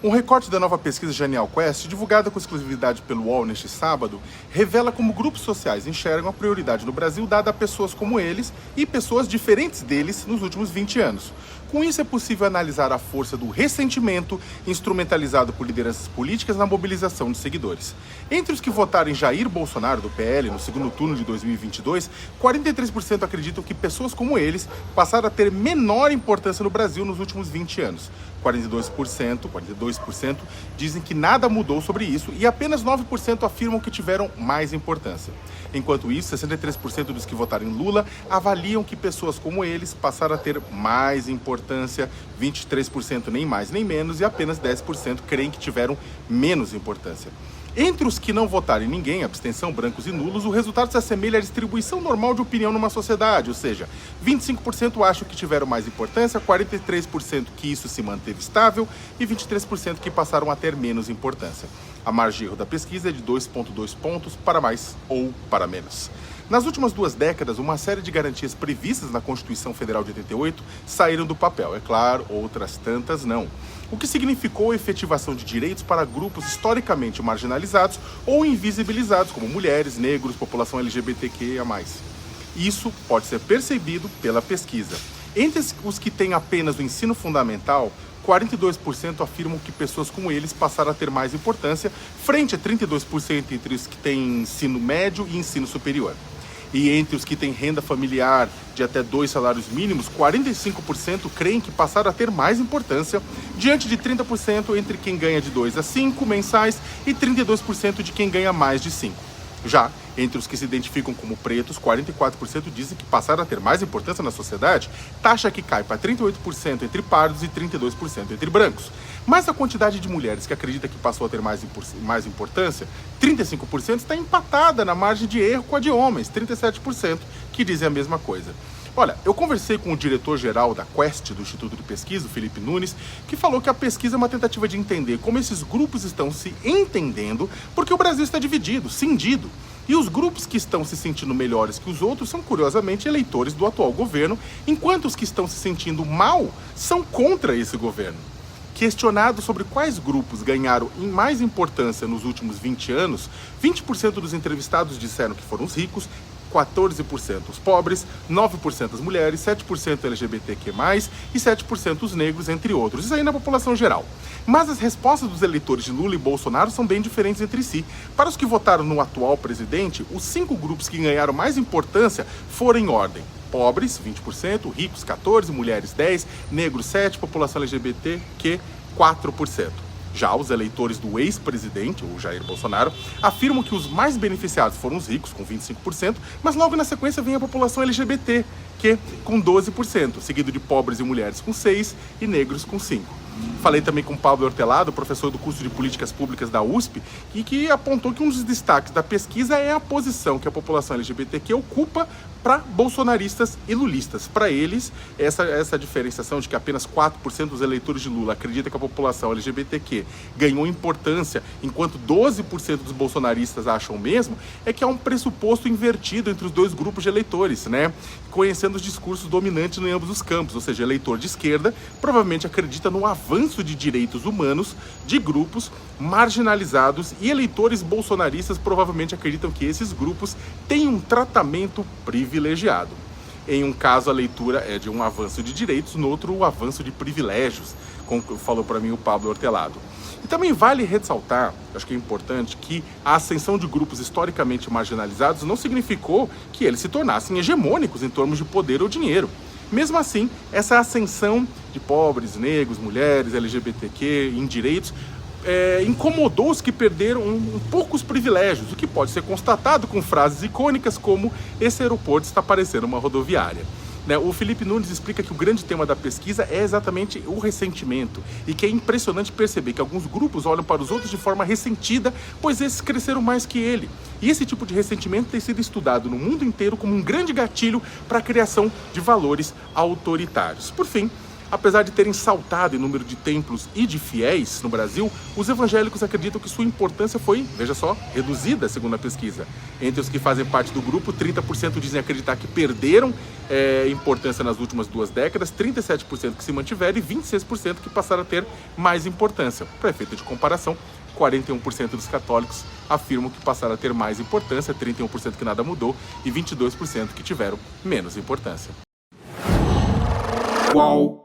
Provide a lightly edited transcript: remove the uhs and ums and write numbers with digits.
Um recorte da nova pesquisa Genial Quest, divulgada com exclusividade pelo UOL neste sábado, revela como grupos sociais enxergam a prioridade no Brasil dada a pessoas como eles e pessoas diferentes deles nos últimos 20 anos. Com isso, é possível analisar a força do ressentimento instrumentalizado por lideranças políticas na mobilização de seguidores. Entre os que votaram em Jair Bolsonaro, do PL, no segundo turno de 2022, 43% acreditam que pessoas como eles passaram a ter menor importância no Brasil nos últimos 20 anos. 42% dizem que nada mudou sobre isso e apenas 9% afirmam que tiveram mais importância. Enquanto isso, 63% dos que votaram em Lula avaliam que pessoas como eles passaram a ter mais importância, 23% nem mais nem menos e apenas 10% creem que tiveram menos importância. Entre os que não votaram em ninguém, abstenção, brancos e nulos, o resultado se assemelha à distribuição normal de opinião numa sociedade, ou seja, 25% acham que tiveram mais importância, 43% que isso se manteve estável e 23% que passaram a ter menos importância. A margem de erro da pesquisa é de 2,2 pontos para mais ou para menos. Nas últimas 2 décadas, uma série de garantias previstas na Constituição Federal de 88 saíram do papel. É claro, outras tantas não. O que significou a efetivação de direitos para grupos historicamente marginalizados ou invisibilizados, como mulheres, negros, população LGBTQIA+. Isso pode ser percebido pela pesquisa. Entre os que têm apenas o ensino fundamental, 42% afirmam que pessoas como eles passaram a ter mais importância, frente a 32% entre os que têm ensino médio e ensino superior. E entre os que têm renda familiar de até 2 salários mínimos, 45% creem que passaram a ter mais importância, diante de 30% entre quem ganha de 2 a 5 mensais e 32% de quem ganha mais de 5. Já entre os que se identificam como pretos, 44% dizem que passaram a ter mais importância na sociedade, taxa que cai para 38% entre pardos e 32% entre brancos. Mas a quantidade de mulheres que acredita que passou a ter mais importância, 35% está empatada na margem de erro com a de homens, 37% que dizem a mesma coisa. Olha, eu conversei com o diretor-geral da Quest, do Instituto de Pesquisa, o Felipe Nunes, que falou que a pesquisa é uma tentativa de entender como esses grupos estão se entendendo, porque o Brasil está dividido, cindido. E os grupos que estão se sentindo melhores que os outros são, curiosamente, eleitores do atual governo, enquanto os que estão se sentindo mal são contra esse governo. Questionado sobre quais grupos ganharam mais importância nos últimos 20 anos, 20% dos entrevistados disseram que foram os ricos, 14% os pobres, 9% as mulheres, 7% LGBTQ+, e 7% os negros, entre outros. Isso aí na população geral. Mas as respostas dos eleitores de Lula e Bolsonaro são bem diferentes entre si. Para os que votaram no atual presidente, os 5 grupos que ganharam mais importância foram em ordem: pobres, 20%, ricos, 14%, mulheres, 10%, negros, 7%, população LGBTQ, 4%. Já os eleitores do ex-presidente, o Jair Bolsonaro, afirmam que os mais beneficiados foram os ricos, com 25%, mas logo na sequência vem a população LGBT, com 12%, seguido de pobres e mulheres com 6% e negros com 5%. Falei também com Pablo Hortelado, professor do curso de Políticas Públicas da USP, e que apontou que um dos destaques da pesquisa é a posição que a população LGBTQ ocupa para bolsonaristas e lulistas. Para eles, essa diferenciação de que apenas 4% dos eleitores de Lula acreditam que a população LGBTQ ganhou importância, enquanto 12% dos bolsonaristas acham o mesmo, é que há um pressuposto invertido entre os dois grupos de eleitores, né? Conhecendo os discursos dominantes em ambos os campos, ou seja, eleitor de esquerda provavelmente acredita no avanço de direitos humanos de grupos marginalizados e eleitores bolsonaristas provavelmente acreditam que esses grupos têm um tratamento privilegiado. Em um caso, a leitura é de um avanço de direitos, no outro, o avanço de privilégios, como falou para mim o Pablo Hortelado. E também vale ressaltar, acho que é importante, que a ascensão de grupos historicamente marginalizados não significou que eles se tornassem hegemônicos em termos de poder ou dinheiro. Mesmo assim, essa ascensão de pobres, negros, mulheres, LGBTQ, em direitos, incomodou os que perderam um pouco os privilégios, o que pode ser constatado com frases icônicas como "esse aeroporto está parecendo uma rodoviária". O Felipe Nunes explica que o grande tema da pesquisa é exatamente o ressentimento e que é impressionante perceber que alguns grupos olham para os outros de forma ressentida, pois esses cresceram mais que ele. E esse tipo de ressentimento tem sido estudado no mundo inteiro como um grande gatilho para a criação de valores autoritários. Por fim, Apesar de terem saltado em número de templos e de fiéis no Brasil, os evangélicos acreditam que sua importância foi, veja só, reduzida, segundo a pesquisa. Entre os que fazem parte do grupo, 30% dizem acreditar que perderam importância nas últimas 2 décadas, 37% que se mantiveram e 26% que passaram a ter mais importância. Para efeito de comparação, 41% dos católicos afirmam que passaram a ter mais importância, 31% que nada mudou e 22% que tiveram menos importância. Qual